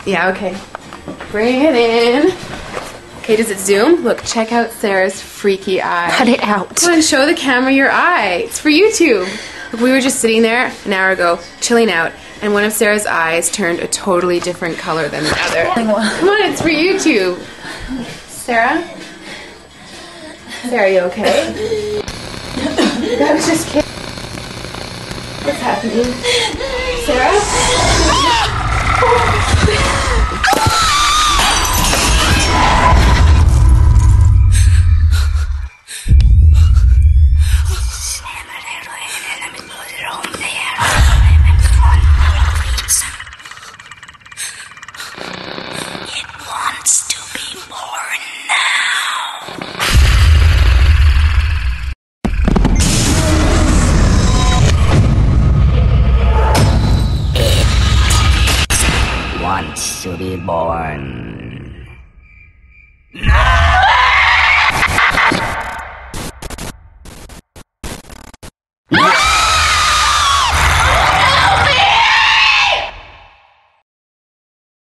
Yeah, okay. Bring it in. Okay, does it zoom? Look, check out Sarah's freaky eye. Cut it out. Come on, show the camera your eye. It's for YouTube. Look, we were just sitting there an hour ago, chilling out, and one of Sarah's eyes turned a totally different color than the other. Come on, it's for YouTube. Sarah? Sarah, you okay? I was just kidding. What's happening? Sarah? It wants to be born now. It wants to be born now.